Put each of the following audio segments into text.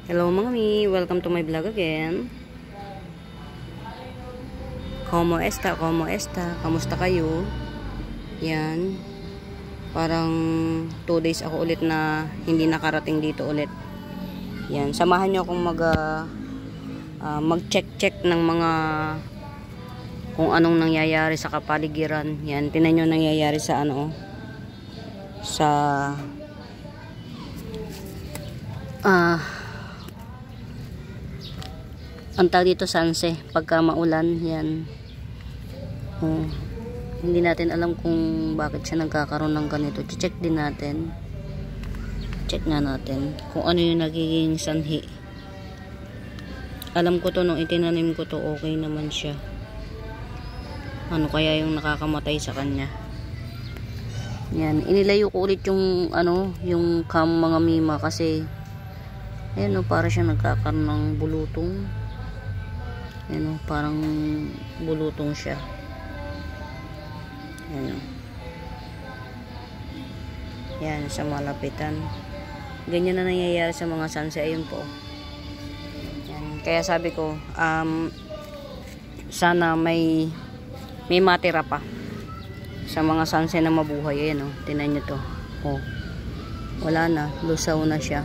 Hello mga mi, welcome to my vlog again. Como esta? Kamusta kayo? Yan. Parang 2 days ako ulit na hindi nakarating dito ulit. Yan, samahan nyo akong mag-check ng mga kung anong nangyayari sa kapaligiran. Yan, tinan nyo nangyayari sa ang tawag dito sanse, pagka maulan, yan. Hindi natin alam kung bakit siya nagkakaroon ng ganito. Check din natin. Check nga natin kung ano yung nagiging sanhi. Alam ko to nung itinanim ko to, okay naman siya. Ano kaya yung nakakamatay sa kanya? Yan, inilayo ko ulit yung yung cam mga mima kasi ayan para siya nagkakaroon ng bulutong. Ayan parang bulutong siya. Ayan. Yan, sa malapitan. Ganyan na nangyayari sa mga sunset. Ayun po. Yan. Kaya sabi ko, sana may matira pa sa mga sunset na mabuhay. Ayan tinan nyo to. Wala na. Lusaw na siya.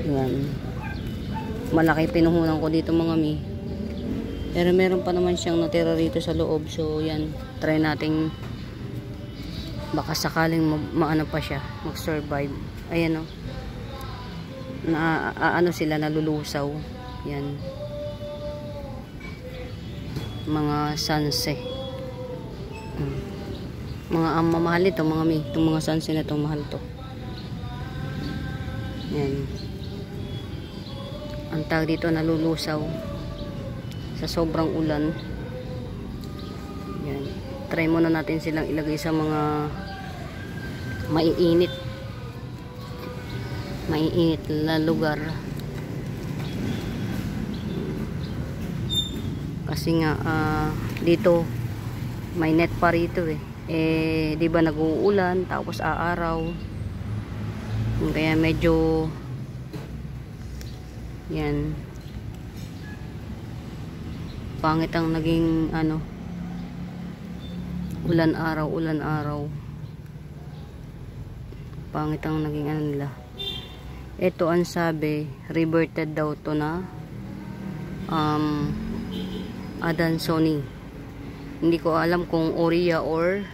Yan. Malaki pinuhunan ko dito mga mi. Pero meron pa naman siyang natira rito sa loob. So yan, try nating baka sakaling maano pa siya, mag-survive. Ayan sila nalulusaw. Yan. Mga sanse. Mga mamahal ito mga mi. Itong mga sanse na itong mahal to. Yan. Ang tawag dito nalulusaw sa sobrang ulan. Yan. Try muna natin silang ilagay sa mga maiinit na lugar. Kasi nga dito may net pa rito di ba nag-uulan tapos aaraw. Kaya medyo yan pangit ang naging ulan araw pangit ang naging nila. Ito ang sabi reverted daw to na Adansonii. Hindi ko alam kung Oria or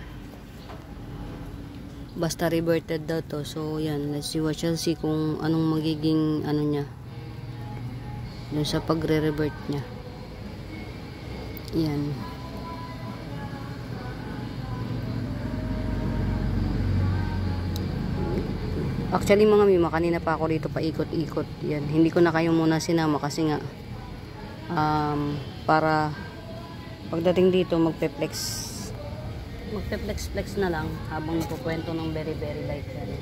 basta reverted daw to. So yan, let's see what shall see kung anong magiging niya dun sa pagre-revert niya. Yan. Actually mga mima, kanina pa ako dito paikot-ikot. Yan. Hindi ko na kayo muna sinama kasi nga para pagdating dito magpe-flex na lang habang nagkukwento ng very light yan.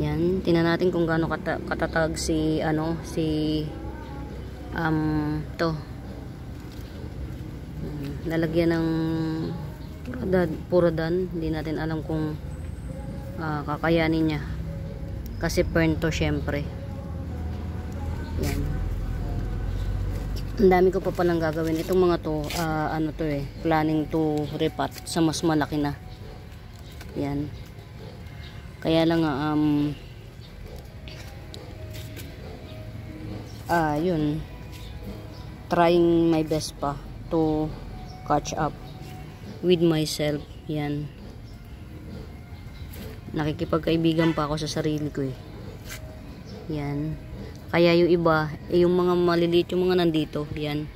Yan, tingnan natin kung gaano katatag to. Lalagyan ng puradan. Hindi natin alam kung kakayanin niya. Kasi fern to syempre. Yan. Ang dami ko pa palang gagawin. Itong mga to, planning to repot sa mas malaki na. Yan. Kaya lang yun. Trying my best pa to catch up with myself. Yan. Nakikipagkaibigan pa ako sa sarili ko Yan. Kaya yung iba, yung mga maliliit, yung mga nandito, yan.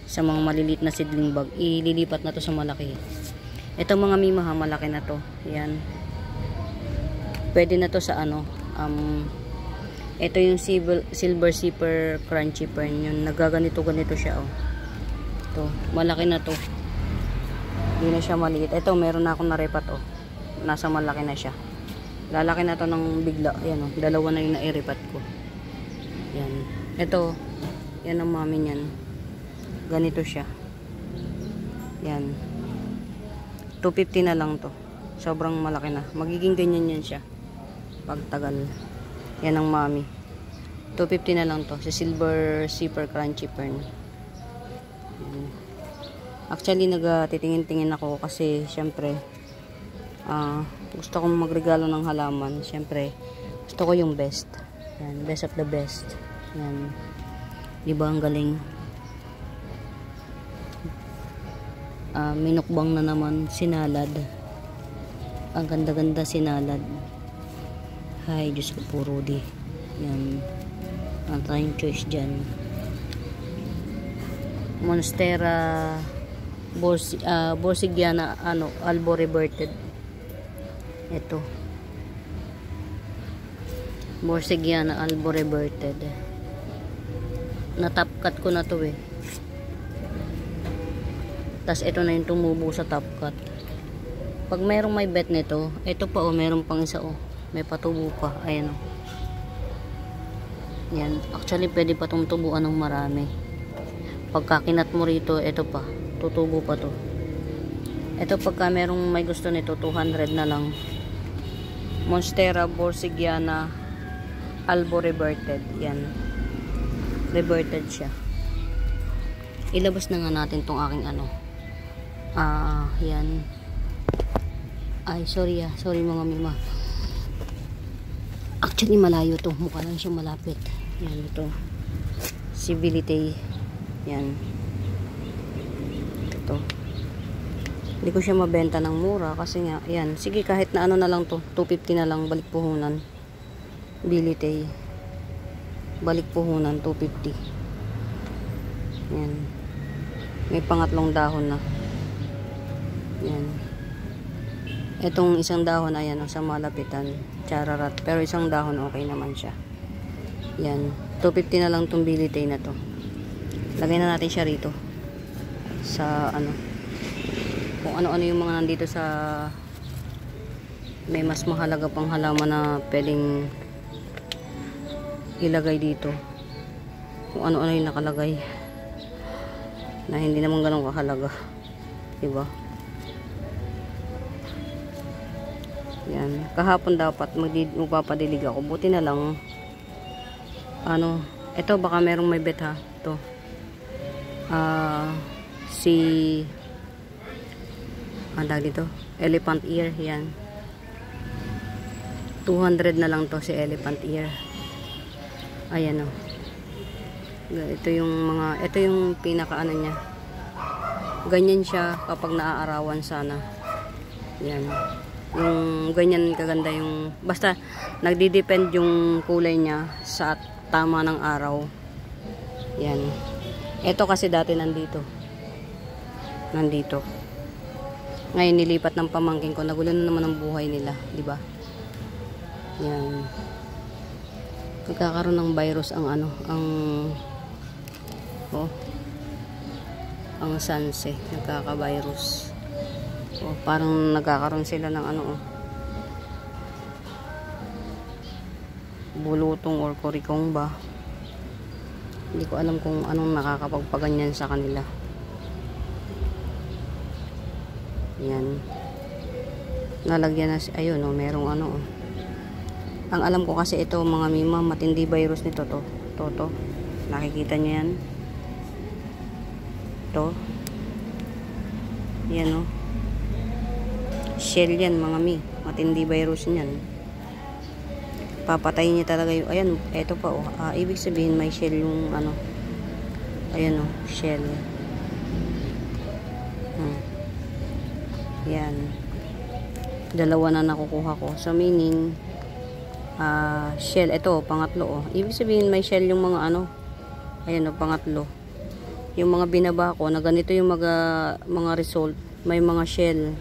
Sa mga maliliit na seedling bag, ililipat na to sa malaki. Ito mga mimaha, malaki na to. Yan. Pwede na to sa ito yung silver zipper crunchy fern. Yun, nagaganito siya Ito, malaki na to. Hindi na siya maliit. Ito, meron na akong narepat Nasa malaki na siya. Lalaki na to ng bigla. Ayan dalawa na yung nairepat ko. Yan. Ito, yan ang mami niyan. Ganito siya. Yan. 250 na lang to. Sobrang malaki na. Magiging ganyan yan siya. Pagtagal. Yan ang mami. 250 na lang to. Si Silver Super Crunchy Fern. Actually, nagtitingin-tingin ako kasi syempre gusto kong magregalo ng halaman. Syempre, gusto ko yung best. Yan, best of the best. Yan. Diba ang galing? Minukbang na naman sinalad. Ang ganda-ganda sinalad. Hay, Diyos ko po, Rudy. Yan. Ang tayong choice dyan. Monstera Borsigiana Albo Reverted. Ito. Borsigiana Albo Reverted. Natapkat ko na to eh. Tas ito na yung tumubo sa top cut. Pag mayroong may bet nito, ito pa mayroong pang isa may patubo pa. Ayan Yan. Actually, pwede pa itong tubuan ng marami. Pagka kinat mo rito, ito pa. Tutubo pa to. Ito pagka mayroong may gusto nito, 200 na lang. Monstera Borsigiana Albo Reverted. Yan. Reverted siya. Ilabas na nga natin tong aking yan. Ay, sorry sorry mga mima. Actually, malayo to. Mukha lang siya malapit. Yan, ito. Civility. Yan. Ito. Hindi ko siya mabenta ng mura kasi nga, yan. Sige, kahit na na lang to. 250 na lang. Balik puhunan. Bilitay. Balik puhunan. 250. Yan. May pangatlong dahon na. Yan. Etong isang dahon, ayan, sa malapitan. Chararat. Pero isang dahon, okay naman siya. Yan. 250 na lang tong bilitay na to. Lagay na natin siya rito. Sa, kung ano-ano yung mga nandito sa, may mas mahalaga pang halaman na pwedeng ilagay dito. Kung ano-ano yung nakalagay. Na hindi naman ganun kahalaga. Diba? Yan. Kahapon dapat magpapadilig ako. Buti na lang. Ito baka merong may bet ha. Ito. Ang tawag dito? Elephant ear. Yan. 200 na lang to si elephant ear. Ayan Ito yung pinaka niya. Ganyan siya kapag naaarawan sana. Yan. Yung ganyan kaganda yung, basta nagdi-depend yung kulay niya sa tama ng araw. Yan. Ito kasi dati nandito. Ngayon nilipat ng pamangkin ko. Nagulo na naman ang buhay nila, di ba? Yan. Nagkakaroon ng virus ang sanse, nagkaka-virus. Parang nagkakaroon sila ng bulutong or kurikong ba. Hindi ko alam kung anong nakakapagpaganyan sa kanila. Yan. Nalagyan na ayun merong Ang alam ko kasi ito mga mima, matindi virus nito to. Nakikita niyo yan? Ito. Yan shell yan mga matindi virus niyan. Papatayin niya talaga yung, ayan, eto pa ibig sabihin may shell yung ayan shell. Yan. Dalawa na nakukuha ko. So meaning shell, ito pangatlo ibig sabihin may shell yung mga ayan pangatlo. Yung mga binaba ko na ganito yung mga result, may mga shell.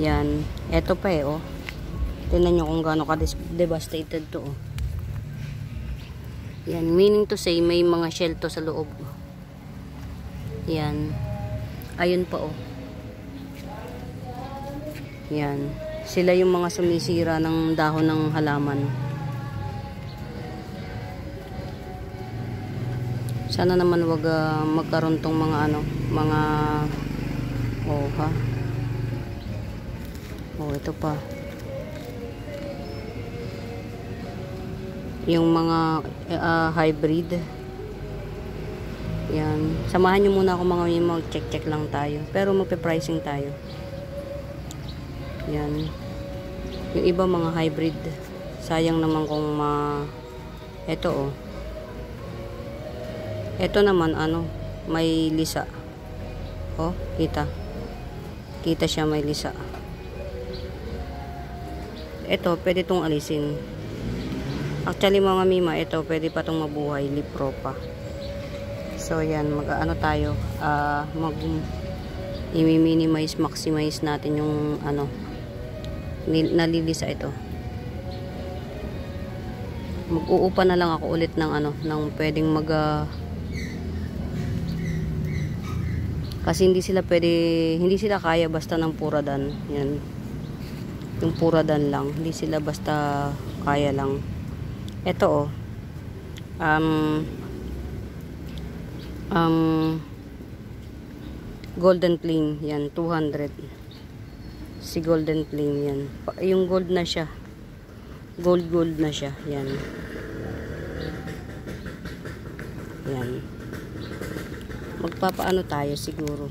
Yan. Eto pa tingnan nyo kung gaano ka-devastated to Yan. Meaning to say, may mga shell to sa loob. Yan. Ayun pa Yan. Sila yung mga sumisira ng dahon ng halaman. Sana naman wag magkaroon tong mga Oh, ha. Oh, ito pa. Yung mga hybrid. Yan. Samahan nyo muna ako mga mima. Mag-check lang tayo. Pero magpe-pricing tayo. Yan. Yung iba mga hybrid. Sayang naman kung ito oh. Ito naman ano. May lisa. Oh, kita. Kita siya may lisa. Ito, pwede itong alisin. Actually mga mima, ito pwede pa itong mabuhay, lipro pa. So yan, mag-ano tayo, i-minimize, maximize natin yung ano, nalilisa ito. Mag-uupa na lang ako ulit ng ano, ng pwedeng kasi hindi sila kaya basta ng puradan. Yan. Yung puradan lang, hindi sila basta kaya lang. Ito oh. Golden Flame, yan 200. Si Golden Flame yan. Yung gold na siya. Gold na siya, yan. Yan. Magpapaano tayo siguro.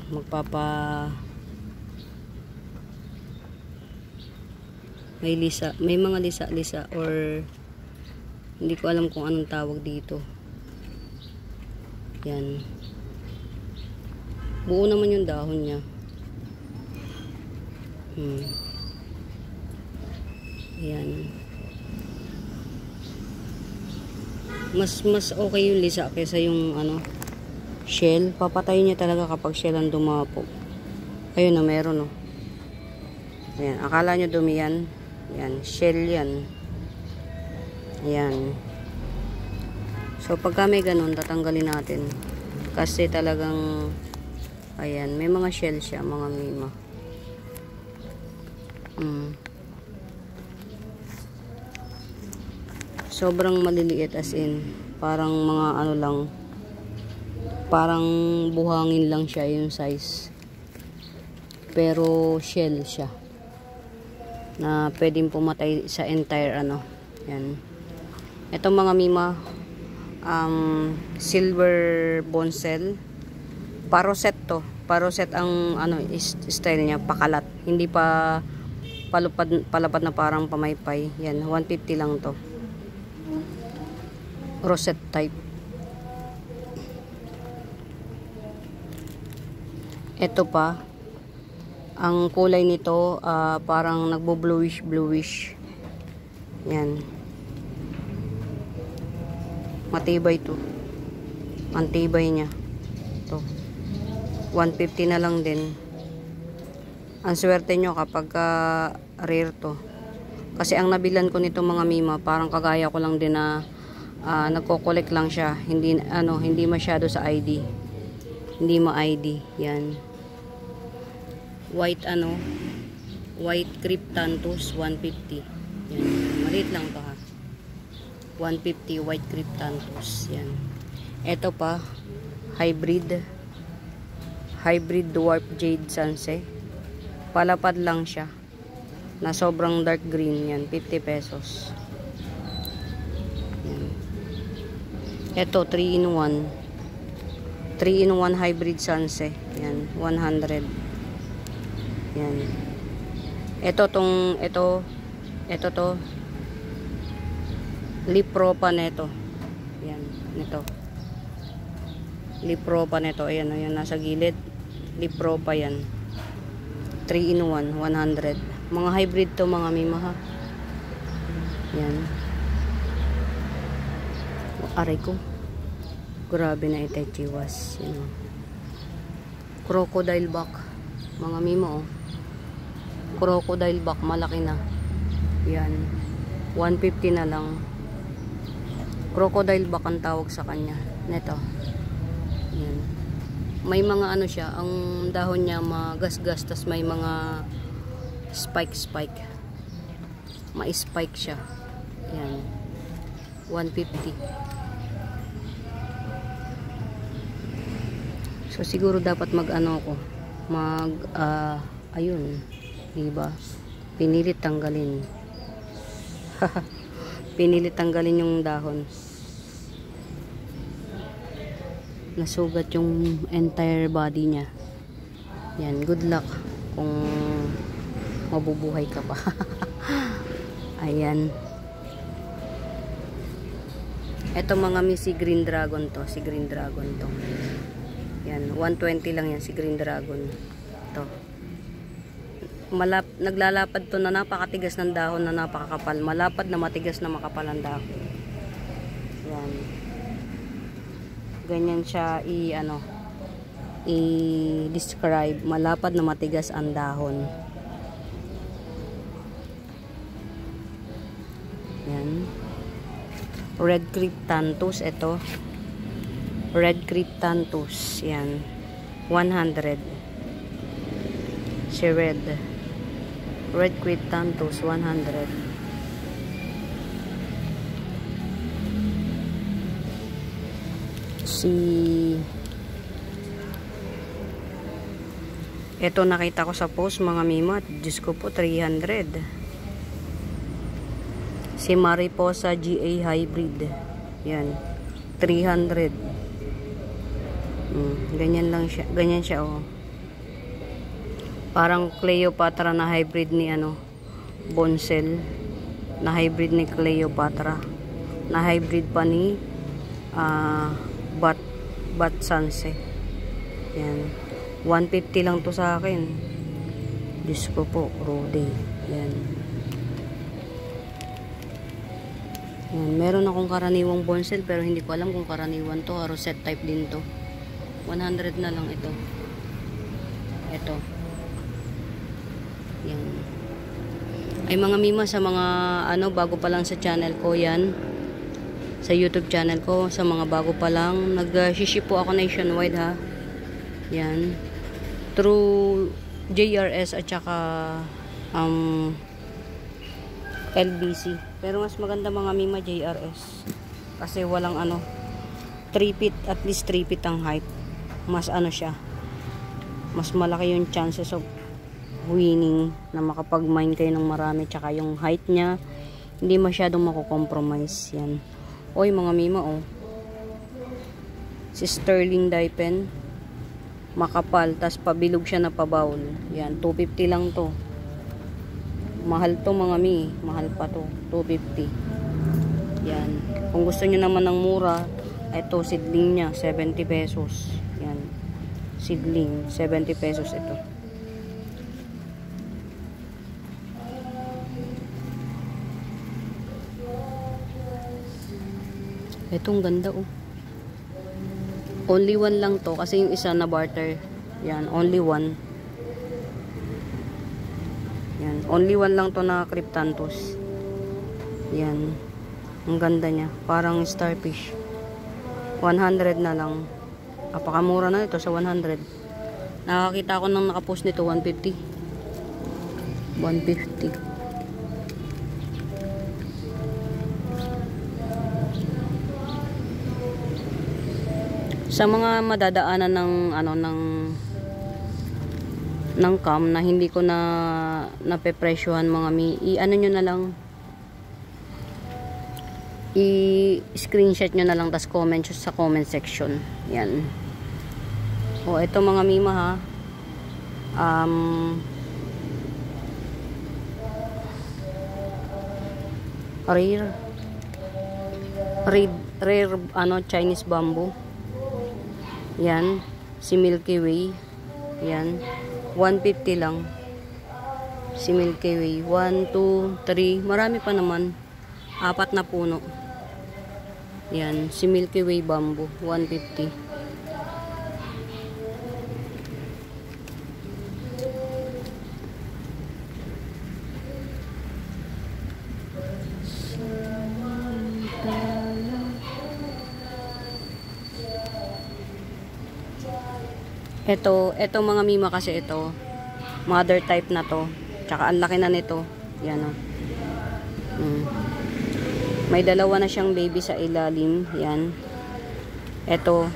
May lisa, may mga lisa or hindi ko alam kung anong tawag dito. Yan. Buo naman yung dahon niya. Yan. Mas okay yung lisa kaysa yung ano, shell. Papatayin niya talaga kapag shell ang dumapo. Ayun na, meron oh. Ayan. Akala nyo dumi yan. Yan. Shell yan. Ayan. So, pagka may ganun, tatanggalin natin. Kasi talagang, ayan, may mga shell siya, mga mima. Sobrang maliliit as in. Parang mga ano lang, parang buhangin lang siya yung size. Pero shell siya. Na pwedeng pumatay sa entire ano. Yan. Ito mga mima, silver boncel. Paroset to. Paroset ang ano style niya, pakalat. Hindi pa palapad na parang pamaypay. Yan, 150 lang to. Rosette type. Ito pa. Ang kulay nito parang nagbo-bluish. Yan. Matibay to. Ang tibay niya. To. 150 na lang din. Ang swerte nyo kapag rare to. Kasi ang nabilan ko nito mga mima, parang kagaya ko lang din na nagko-collect lang siya. Hindi masyado sa ID. Hindi ma-ID. Yan. White cryptanthus 150. Yan. Maliit lang to ha. 150 white cryptanthus. Yan. Ito pa, hybrid dwarf jade sanse. Palapad lang siya. Na sobrang dark green yan. 50 pesos. Yan. Ito, 3-in-1. 3-in-1 hybrid sanse. Yan, 100. Yan. Ito to. Lipropa neto. Yan, nito. Lipropa neto. Ayan, ayan, nasa gilid. Lipropa yan. 3-in-1, 100. Mga hybrid to mga mima ha. Yan. Aray ko. Grabe na itechiwas. Yan o. Crocodile back. Mga mima oh. Crocodile back. Malaki na. Yan. 150 na lang. Crocodile back ang tawag sa kanya. Neto. Yan. May mga ano siya, ang dahon niya magasgas, tas may mga spike. Ma-spike siya. Yan. 150. So siguro dapat mag-ano ko. ayun, diba? Pinilit tanggalin. Pinilit tanggalin yung dahon. Nasugat yung entire body niya. Yan, good luck kung mabubuhay ka pa. Ayan. Ito mga si Green Dragon to. Si Green Dragon to. Yan. 120 lang yan si Green Dragon. Ito. Naglalapad to na napakatigas ng dahon na napakakapal. Malapad na matigas na makapal ang dahon. Yan. Ganyan siya i-describe. Malapad na matigas ang dahon. Yan. Red Cryptanthus ito. Red Cryptanthus. Yan. 100. Si Red Cryptanthus 100. Ito nakita ko sa post mga mima. Diyos ko po 300. Si Mariposa GA Hybrid. Yan. 300. Ganyan lang siya. Ganyan siya oh. Parang Cleopatra na hybrid ni Boncel. Na hybrid ni Cleopatra. Na hybrid pa ni Bat Sanse. Yan. 150 lang to sa akin. Diyos ko po, Rudy. Yan. Yan. Meron akong karaniwang Boncel pero hindi ko alam kung karaniwan to. Rosette type din to. 100 na lang ito. Ito. Yan. Ay mga mima, sa mga bago pa lang sa channel ko yan. Sa YouTube channel ko. Sa mga bago pa lang. Nag-ship po ako nationwide ha. Yan. Through JRS at saka LBC. Pero mas maganda mga mima JRS. Kasi walang 3 feet, at least 3 feet ang height. Mas siya. Mas malaki yung chances of winning na makapag-mine kayo ng marami. Tsaka yung height niya, hindi masyadong mako-compromise. Yan. Oy mga mima oh. Si Sterling Daipen. Makapal, tas pabilog siya na pabawl. Yan, 250 lang to. Mahal to mga mi. Mahal pa to. 250. Yan. Kung gusto nyo naman ng mura, ito, seedling niya, 70 pesos. Yan. Seedling, 70 pesos ito. Itong ganda oh. Only one lang to kasi yung isa na barter. Yan, only one. Yan, only one lang to na Cryptanthus. Yan. Ang ganda niya, parang starfish. 100 na lang. Napakamura na ito sa 100. Nakakita ko nang nakapost nito 150. 150. Sa mga madadaanan ng cam na hindi ko na napepresyohan mga nyo na lang, i-screenshot nyo na lang, tas comment sa comment section. Yan. O ito mga mima ha, rare Chinese bamboo. Yan, si Milky Way. Yan, 150 lang. Si Milky Way, 1, 2, 3, marami pa naman. 4 na puno. Yan, si Milky Way bamboo, 150. Ito mga mima kasi ito, mother type na to. Tsaka ang laki na nito. Yan o. May dalawa na siyang baby sa ilalim. Yan. Ito.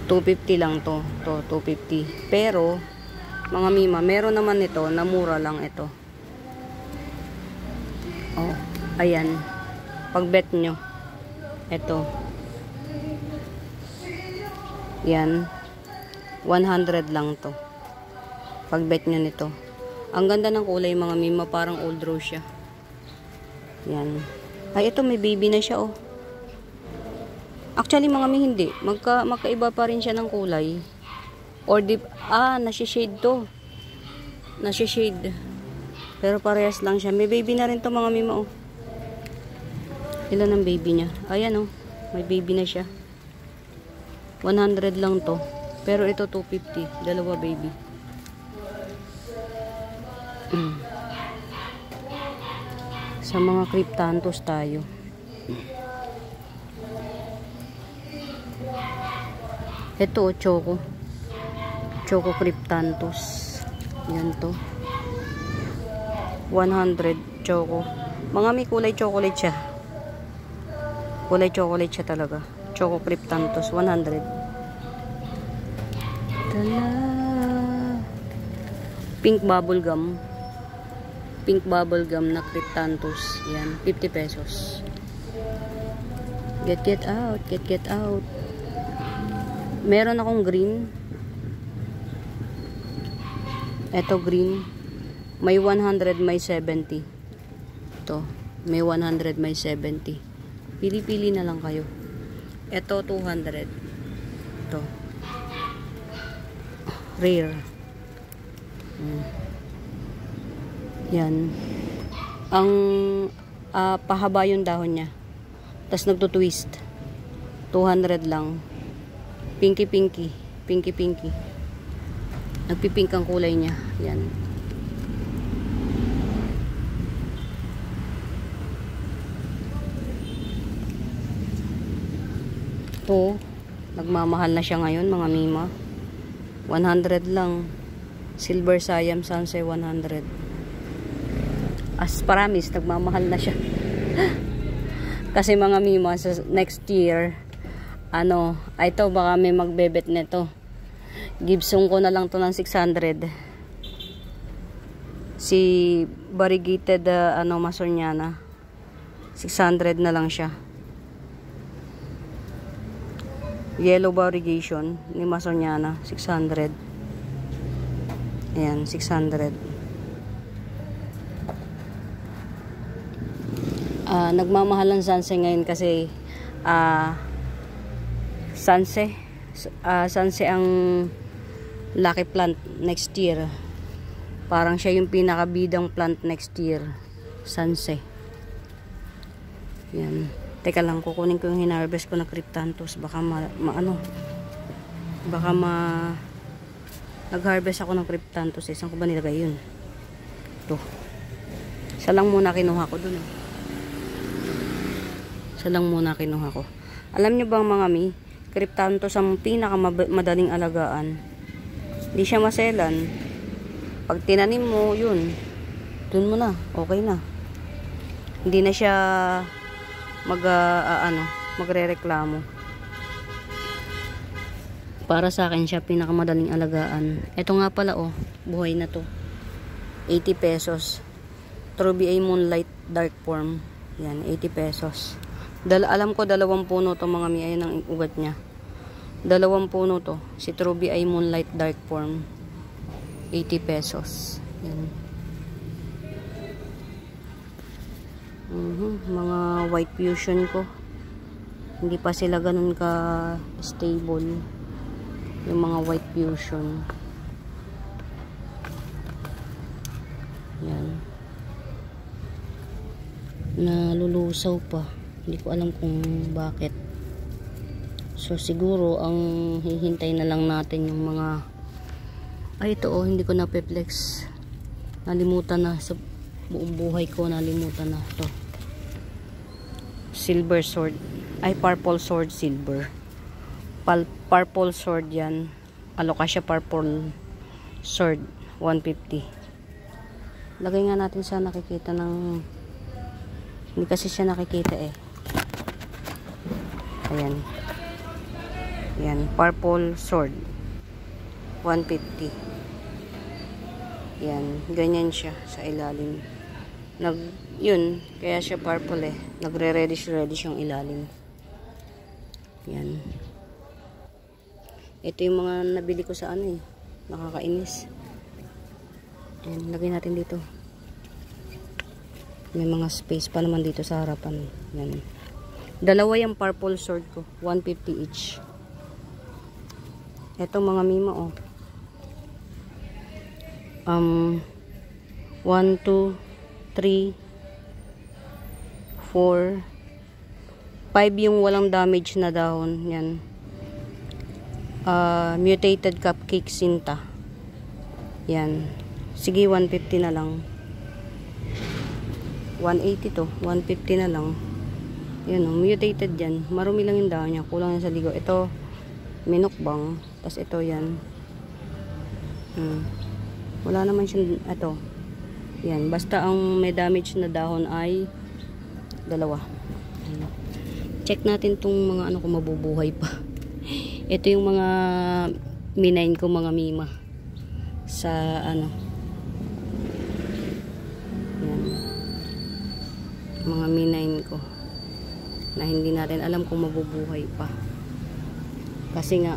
250 lang to. To 250. Pero mga mima, meron naman ito na mura lang ito. Oh, ayan. Pag bet nyo, ito. Yan. 100 lang to. Pag bet nyo nito. Ang ganda ng kulay mga mima, parang old rose siya. Yan. Ay, ito may baby na siya, oh. Actually, mga mi, hindi. Magkaiba pa rin siya ng kulay. Or nasi-shade to. Nasi-shade. Pero parehas lang siya. May baby na rin to mga mima, oh. Ilan ang baby niya? Ayan, oh. May baby na siya. 100 lang to. Pero ito 250. Dalawa baby. Sa mga cryptanthus tayo. Ito, choco. Choco cryptanthus. Yan to. 100 choco. Mga may kulay chocolate siya. Kulay chocolate siya talaga. Choco cryptanthus 100. Tala. Pink bubble gum. Pink bubble gum na cryptanthus. Yan, 50 pesos. Get out, get out. Meron akong green. Ito green. May 100, may 70. Ito, may 100, may 70. Pili-pili na lang kayo. Ito 200. Ito. Rare. Yan. Ang pahaba yung dahon niya. Tapos nagtutwist. 200 lang. Pinky. Nagpipink ang kulay niya. Yan. Ito, nagmamahal na siya ngayon mga mima. 100 lang. Silver Siam Sunset 100. As promised, nagmamahal na siya. Kasi mga mima, sa next year, ito baka may magbebet nito. Gibson ko na lang to ng 600. Si variegated Masoniana 600 na lang siya. Yellow variegation ni Masoniana 600. Ayan, 600. Nagmamahal ang Sanse ngayon kasi Sanse ang lucky plant next year. Parang siya yung pinakabidang plant next year. Sanse. Yan. Teka lang, kukunin ko yung hinarvest ko na cryptanthus. Baka nag-harvest ako ng cryptanthus. Saan ko ba nilagay yun? Ito. Isa lang muna kinuha ko dun. Isa lang muna kinuha ko. Alam nyo bang mga mi, cryptanthus ang pinakamadaling alagaan. Hindi siya maselan. Pag tinanim mo, yun. Dun mo na. Okay na. Hindi na siya magrereklamo. Para sa akin siya pinakamadaling alagaan. Ito nga pala, oh, buhay na to. 80 pesos. Truby A Moonlight Dark Form. Yan, 80 pesos. Alam ko 2 puno to mga mi. Ayan ang ugat niya. 2 puno to. Si Truby A Moonlight Dark Form. 80 pesos. Yan. Mga white fusion ko. Hindi pa sila ganun ka stable. Yung mga white fusion. Yan. Nalulusaw pa. Hindi ko alam kung bakit. So siguro ang hihintay na lang natin yung mga ito hindi ko na-flex. Nalimutan na sa buong buhay ko, nalimutan na to. Silver sword. Purple sword silver. Purple sword yan. Alocasia purple sword 150. Lagay nga natin sa nakikita ng hindi kasi siya nakikita eh. Ayan. Yan, purple sword. 150. Yan, ganyan siya sa ilalim. Yun, kaya siya purple eh. Nagre-reddish yung ilalim. Yan. Ito yung mga nabili ko sa ano eh. Nakakainis. Yan, lagay natin dito. May mga space pa naman dito sa harapan. Yan. Dalawa yung purple sword ko. 150 each. Ito mga mima oh. 1, 2, 3, 4, 5 yung walang damage na dahon. Yan. Mutated cupcake sinta. Yan. Sige, 150 na lang. 180 to. 150 na lang. Yan o. Mutated yan. Marumi lang yung dahon niya. Kulang yan sa ligo. Ito, minukbang. Tapos ito yan. Wala naman siyang, ito. Yan. Basta ang may damage na dahon ay dalawa. Check natin tong mga ano kung mabubuhay pa. Ito yung mga minain ko mga mima. Sa ano. Yan. Mga minain ko. Na hindi natin alam kung mabubuhay pa. Kasi nga,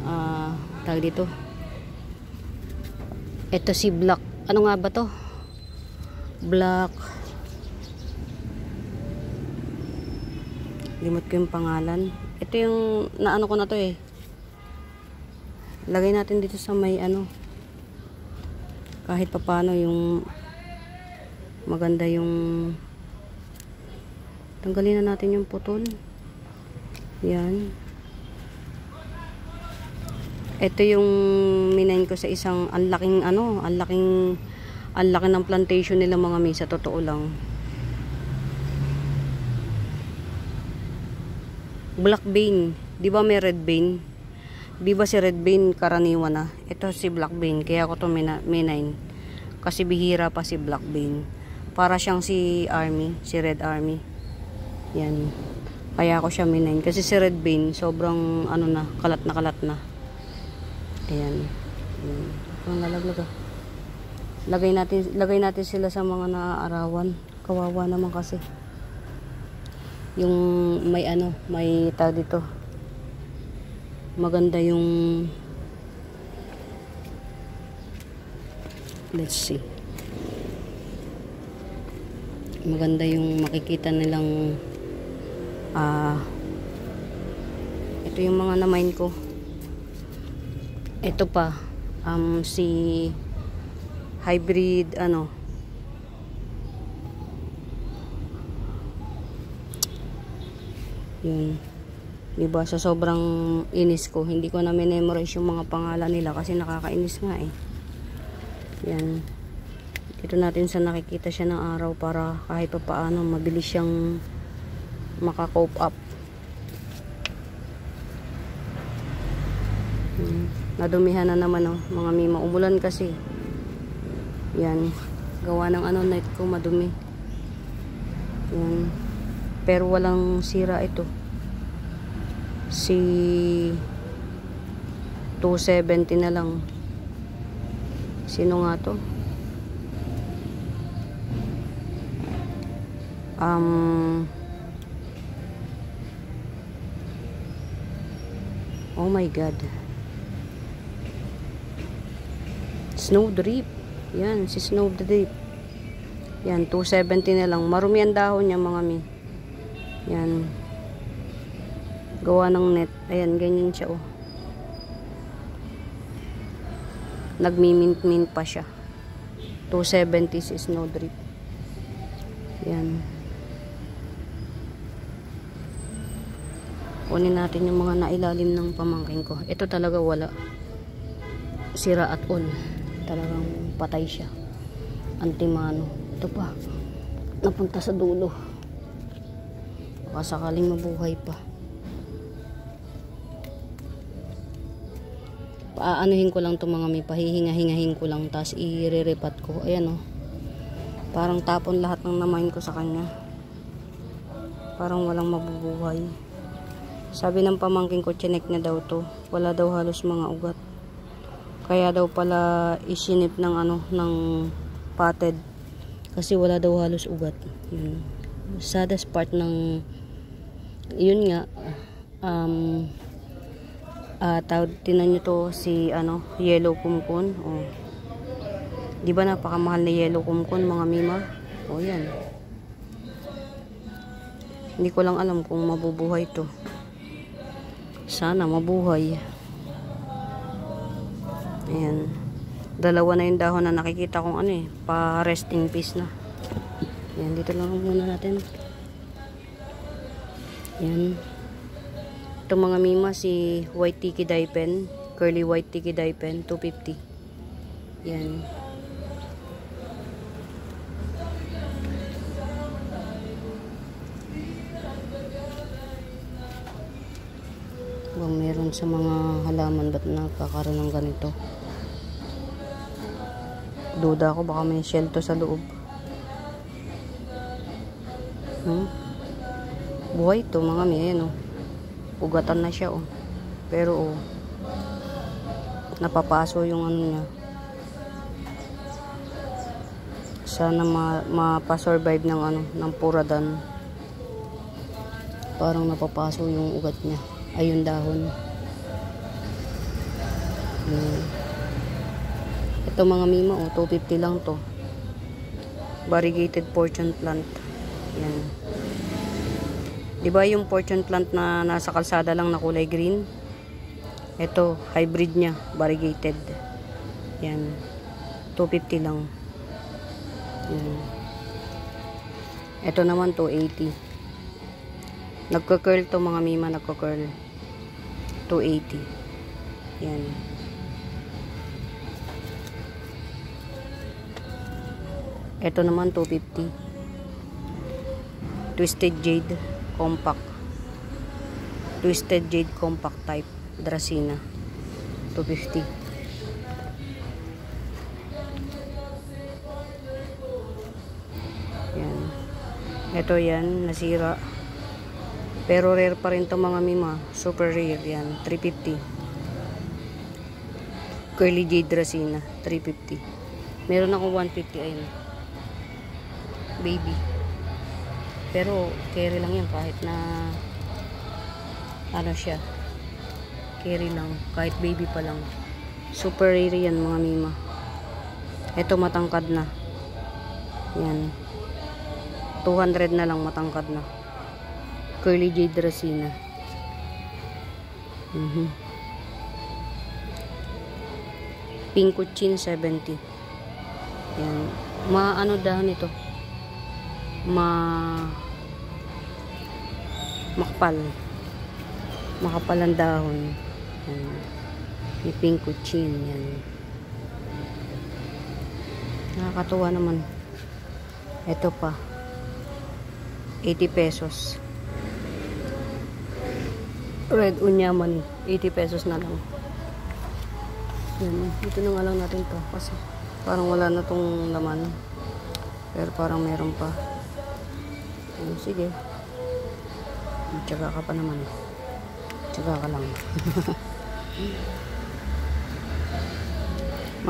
tawag dito. Ito si Black. Ano nga ba to? Black. Limot ko yung pangalan. Ito yung naano ko na to eh. Lagay natin dito sa may ano. Kahit papano yung maganda yung tanggalin na natin yung putol. Yan. Ito yung minain ko sa isang ang laking ano, ang laki ng plantation nila mga mi, sa totoo lang. Black bean, 'di ba may red bean? 'Di ba si red bean karaniwan na? Ito si black bean, kaya ko to minain. Kasi bihira pa si black bean. Para siyang si army, si red army. Yan. Kaya ko siya minain kasi si red bean sobrang ano na, kalat na. Ayan. Ang lalaglag ah. Lagay natin sila sa mga naaarawan. Kawawa naman kasi. Yung may ano, may tao dito. Maganda yung let's see. Maganda yung makikita nilang ito yung mga namain ko. Ito pa si hybrid ano yun, diba sa sobrang inis ko hindi ko na memorize yung mga pangalan nila kasi nakakainis nga eh. Yan, dito natin sa nakikita siya ng araw para kahit pa paano mabilis siyang maka-cope up. Nadumihan na naman oh, mga mima. Umulan kasi. Yan. Gawa ng ano, net ko madumi. Yan. Pero walang sira ito. Si 270 na lang. Sino nga to? Oh my God. Snowdrip. Yan, si Snowdrip. Yan, 270 na lang. Marumi ang dahon niya mga mi. Yan. Gawa ng net. Ayan, ganyan siya oh. Nagmi-mint pa siya. 270 si Snowdrip. Yan. Kunin natin yung mga nailalim ng pamangkin ko. Ito talaga wala. Sira at all. Talagang patay siya. Antimano. Ito pa. Napunta sa dulo. Baka sakaling mabuhay pa. Paaanuhin ko lang itong mga may pahihinga-hingahin ko lang. Tapos i-re-repat ko. Ayan o. Parang tapon lahat ng namain ko sa kanya. Parang walang mabubuhay. Sabi ng pamangkin ko, chinek na daw to. Wala daw halos mga ugat. Kaya daw pala isinip ng ng potted. Kasi wala daw halos ugat. Yun. Saddest part ng yun nga tinan nyo to si yellow kumkun. Oh. Di ba napakamahal na yellow kumkun mga mima? Oh, yan. Hindi ko lang alam kung mabubuhay to. Sana mabuhay. Ayan. Dalawa na yung dahon na nakikita kong pa resting piece na. Ayan, dito lang muna natin. Ayan. Ito mga mima, si white tiki dye pen. Curly white tiki dye pen, 250. Ayan. Meron sa mga halaman ba't nakakaroon ng ganito. Duda ako baka may shell to sa loob. Buhay to mga miyan ugatan na siya pero napapaso yung niya. Sana mapasurvive ng puradan. Parang napapaso yung ugat niya. Ayun dahon. Ito mga mima 250 lang to. Variegated fortune plant. Yan. 'Di ba yung fortune plant na nasa kalsada lang na kulay green? Ito hybrid niya, variegated. Yan. 250 lang. Yan. Ito naman 280. Nagko-curl to mga mima, nagko-curl. 280. Yan. Ito naman 250. Twisted Jade Compact. Twisted Jade Compact type. Dracaena. 250. Yan. Ito yan, nasira. Pero rare pa rin to mga mima. Super rare yan. 350. Curly Jade Dracaena. 350. Meron ako 150 ayun. Baby. Pero carry lang yan kahit na siya. Carry lang. Kahit baby pa lang. Super rare yan mga mima. Ito matangkad na. Yan. 200 na lang matangkad na. Curly Jade Dracaena. Pink Chin 70. Yan. Dahon ito. Makapal. Makapal ang dahon. Yan. May Pink Chin. Yan. Nakakatuwa naman. Ito pa. 80 pesos. Red Unyaman, 80 pesos na lang. Yan, dito na nga lang natin to kasi parang wala na tong laman. Pero parang meron pa. Yan, sige. Tsaga ka pa naman. Tsaga ka lang.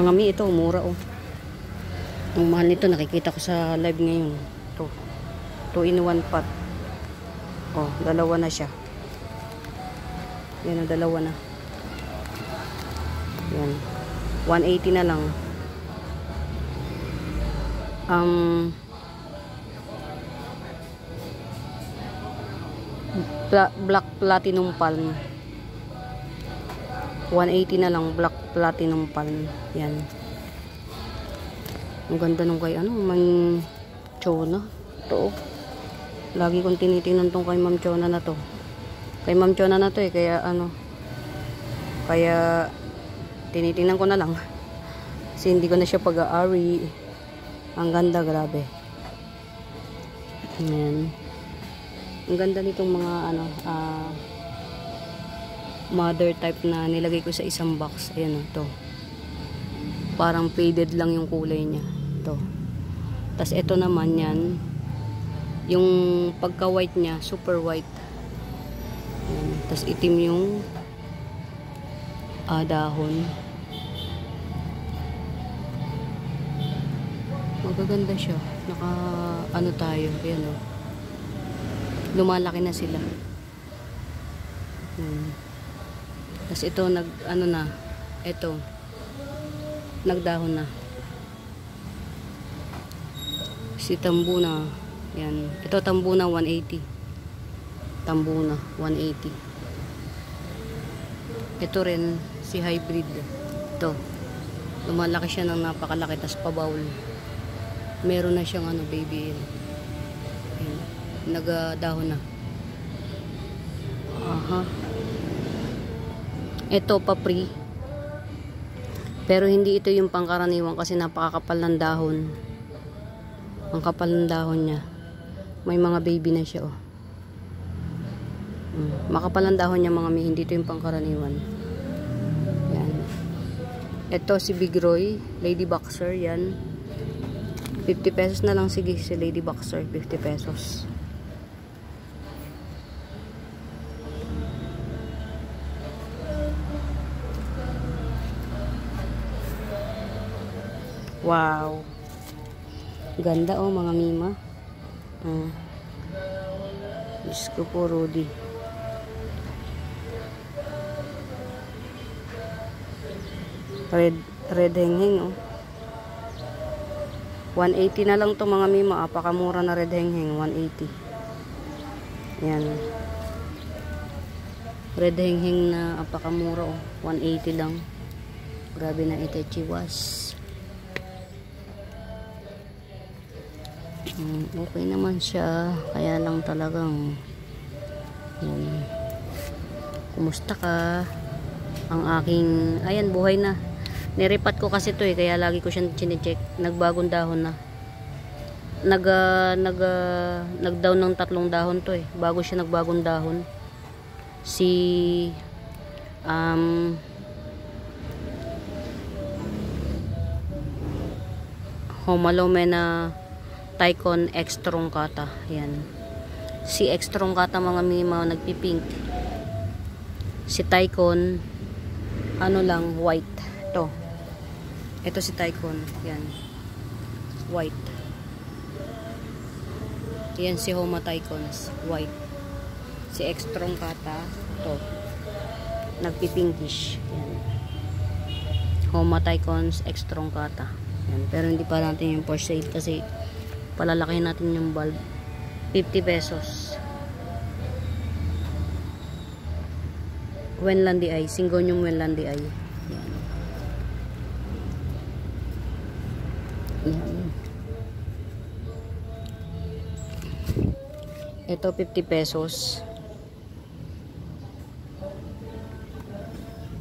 Mga mi, ito, mura Ang mahal nito, nakikita ko sa live ngayon. Ito. 2 in 1 pot. Dalawa na siya. Yan, dalawa na. Yan. 180 na lang. Black Platinum Palm. 180 na lang. Black Platinum Palm. Yan. Ang ganda nung kay Ma'am Chona. Ito. Lagi kong tinitingnan tong kay Ma'am Chona na to. Kay Ma'am Chona na to kaya kaya tinitingnan ko na lang kasi hindi ko na siya pag-aari. Ang ganda, grabe. Ayan. Ang ganda nitong mga mother type na nilagay ko sa isang box. Ayan to. Parang faded lang yung kulay niya. To. Tas ito naman yan, yung pagka white niya, super white. Tapos itim yung dahon. Magaganda siya. Naka ano tayo, ayan o. Lumalaki na sila. Tapos ito ano na, ito nagdahon na. Si Tambuna, yan. Ito Tambuna 180. Tambuna 180. Ito rin si hybrid. Ito. Lumalaki siya ng napakalaki, tas pabawl. Meron na siyang ano, baby. Yan. Nagdahon na. Aha. Ito papri. Pero hindi ito yung pangkaraniwan kasi napakakapal ng dahon. Ang kapal ng dahon niya. May mga baby na siya, oh. Makapal ang dahon niya, mga mi. Hindi ito yung pangkaraniwan. Yan. Ito si Big Roy, Lady Boxer, yan. 50 pesos na lang, sige, si Lady Boxer, 50 pesos. Wow. Ganda, oh, mga mima. Diyos ko po, Rudy. Red hengheng, oh. 180 na lang to, mga mima. Apakamura na red hengheng, 180. Yan. Red hengheng na apakamura, oh. 180 lang. Grabe na ito, chiwas. Okay naman siya. Kaya lang talagang yan. Kumusta ka? Ang aking, ayan, buhay na. Niripat ko kasi to, kaya lagi ko siyang chine-check. Nagbagong dahon na. Nag-down ng 3 dahon to, bago siya nagbagong dahon. Si Homalomena Tycon X Truncata. Yan. Si X Truncata, mga mima, nagpipink. Si Tycon ano lang, white. Ito si Tycon. Yan. White. Yan si Homa Tycons. White. Si X Truncata. Ito. Nagpipinkish. Yan. Homa Tycons X Truncata. Yan. Pero hindi pa natin yung for sale kasi palalakihin natin yung bulb. 50 pesos. Wenlandi ay. Syngonium Wenlandi ay. Yan. Yan. Ito 50 pesos.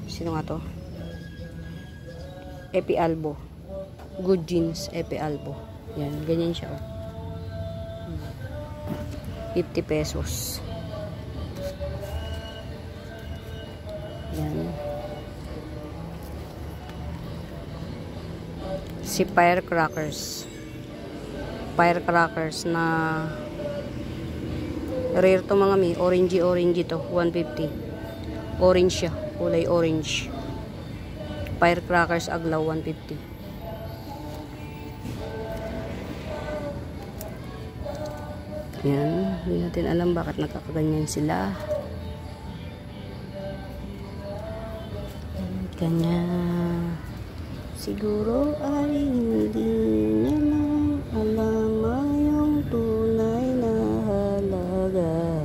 Sino nga to? Epi Albo. Good Jeans Epi Albo. Yan, ganyan siya, oh. 50 pesos. Yan. Si Firecrackers. Firecrackers na rare to, mga mi. Orangey to. 150. Orange siya. Kulay orange. Firecrackers Aglaw 150. Yan. Hindi natin alam bakit nagkakaganyan sila. Kanya siguro ay hindi niya lang alam yung tunay na halaga.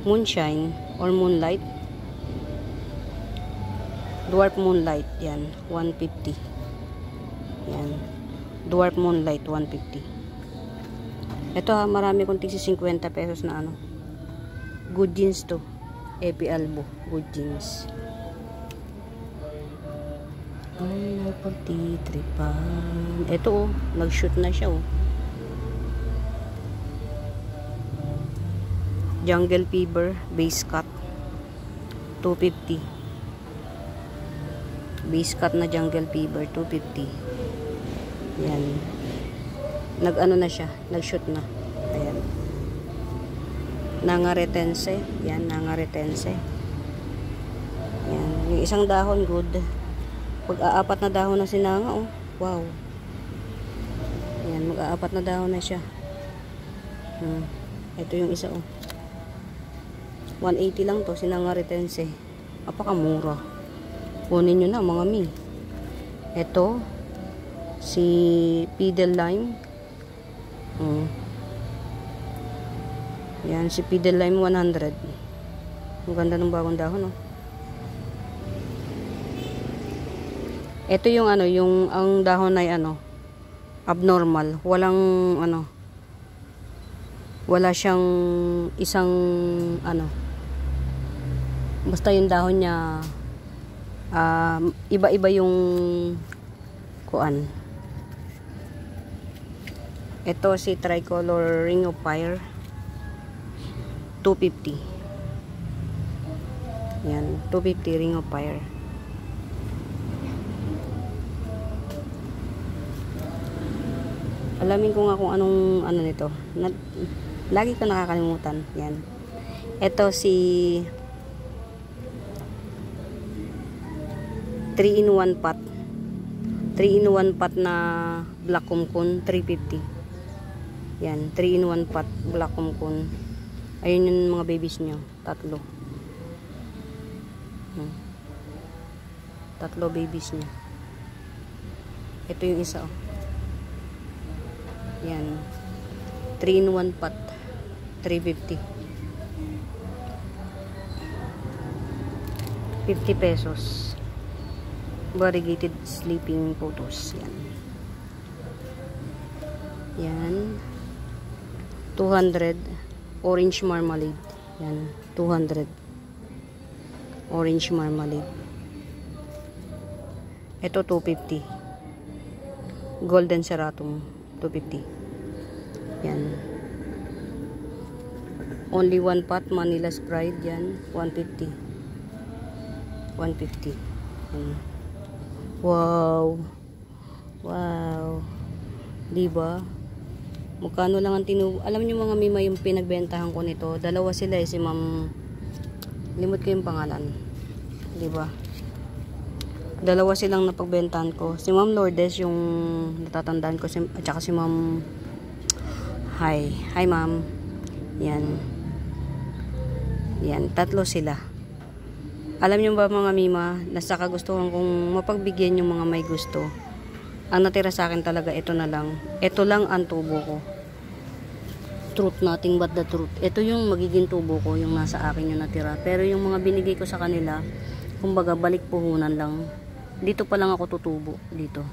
Moonshine or Moonlight. Dwarf Moonlight, yan, 150. Yan. Dwarf Moonlight 150. Ito, ha, marami kong tigsi 50 pesos na ano. Good Jeans to. Epi Albo, Good Jeans. Ay, napagtitripan. Ito, oh, nag-shoot na siya, oh. Jungle Fever base cut 250. Base cut na Jungle Fever 250. Yan. Nag-ano na siya, nag-shoot na. Ayan. Nangaretense. Yan, nangaretense. Yan. Yung isang dahon, good. Mag-aapat na dahon na sinanga, oh. Wow. Yan, mag-aapat na dahon na siya. Ito yung isa, oh. 180 lang to, sinangaretense. Apakamura. Kunin nyo na, mga mi. Ito, si Pedal Lime. Yan, si Pedal Lime 100. Ang ganda ng bagong dahon, oh. Ito yung ano, yung ang dahon ay ano, abnormal. Walang ano, wala siyang isang ano, basta yung dahon niya iba-iba yung kuan. Ito si Tricolor Ring of Fire 250. Yan, 250 Ring of Fire. Alamin ko nga kung anong ano nito. Lagi ko nakakalimutan. Yan. Ito si 3-in-1 pot. 3-in-1 pot na black kumkun 350. Yan, 3-in-1 pot black kumkun. Ayun yung mga babies nyo. Tatlo. Tatlo babies niya. Ito yung isa, oh. Yan. 3-in-1 pot. 350. 50 pesos. Variegated sleeping photos. Yan. Yan. 200. Orange marmalade. Yan. 200. Orange marmalade. Ito 250. Golden Ceratum 250. Yan. Only one pot Manila's Pride. Yan. 150. 150. Yan. Wow. Wow. Diba? Magkano lang ang alam niyo mga mima yung pinagbentahan ko nito. Dalawa sila si Ma'am. Limot ko yung pangalan. Diba? Dalawa silang napagbentahan ko. Si Ma'am Lourdes yung natatandaan ko. At saka si Ma'am. Hi. Hi, Ma'am. Yan. Yan. Tatlo sila. Alam niyo ba mga mima, nasa kagustuhan kong mapagbigyan yung mga may gusto. Ang natira sa akin talaga, ito na lang. Ito lang ang tubo ko. Truth, nothing but the truth. Ito yung magiging tubo ko, yung nasa akin yung natira. Pero yung mga binigay ko sa kanila, kumbaga balik puhunan lang. Dito pa lang ako tutubo. Dito.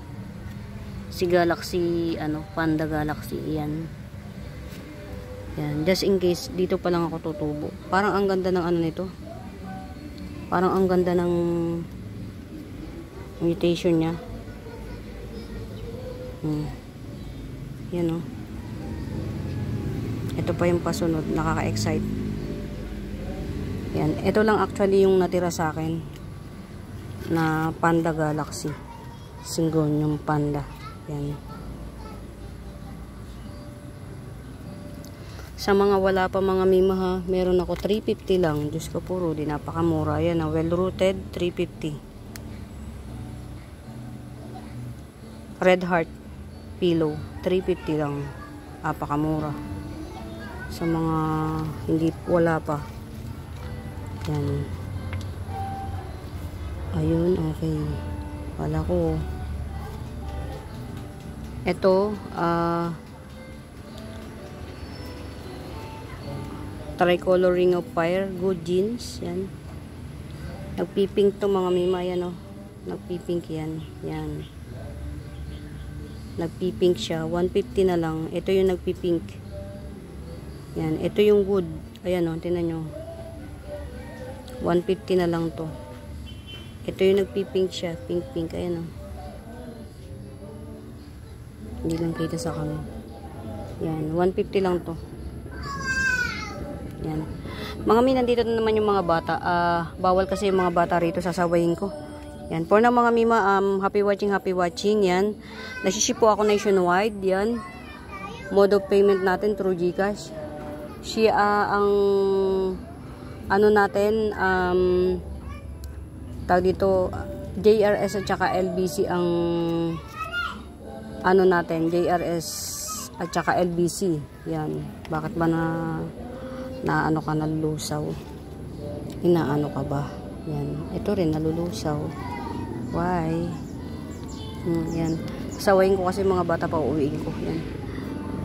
Si Galaxy, Panda Galaxy, yan. Yan. Just in case, dito pa lang ako tutubo. Parang ang ganda ng nito. Parang ang ganda ng mutation niya. Yan, oh. Ito pa yung pasunod. Nakaka-excite. Yan. Ito lang actually yung natira sa akin na Panda Galaxy. Singgon yung panda. Yan. Sa mga wala pa mga mima ha, meron ako 350 lang. Diyos ko puro, di napakamura. Yan, well rooted, 350. Red Heart pillow, 350 lang. Napakamura. Sa mga hindi wala pa. Yan. Ayun, okay. Wala ko. Ito, Tricolor Ring of Fire, good jeans, yan. Nagpipink to mga mima, yan, oh. Nagpipink yan, yan. Nagpipink siya, 150 na lang. Ito yung nagpipink. Yan, ito yung good. Ayan, oh, tingnan nyo. 150 na lang to. Ito yung nagpipink siya, pink, ayan, oh. Hindi lang kita sa kami. Yan, 150 lang to. Yan. Mga mi, nandito na naman yung mga bata. Bawal kasi yung mga bata rito, sasawayin ko. Yan. For na mga mima, happy watching. Yan. Nasiship po ako nationwide. Yan. Mode of payment natin through GCash. ang ano natin, tawag dito, JRS at saka LBC ang ano natin, JRS at saka LBC. Yan. Bakit ba na ano ka, nalulusaw? Inaano ka ba? Yan. Ito rin nalulusaw. Why? Yan. Sawayin ko kasi mga bata pa, uuwiin ko. Yan.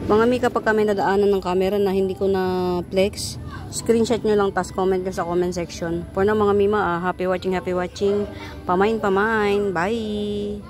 Mga mika, pag kami nadaanan ng camera na hindi ko na flex, screenshot nyo lang, tas comment nyo sa comment section. For na mga mima, happy watching. Pamain. Bye!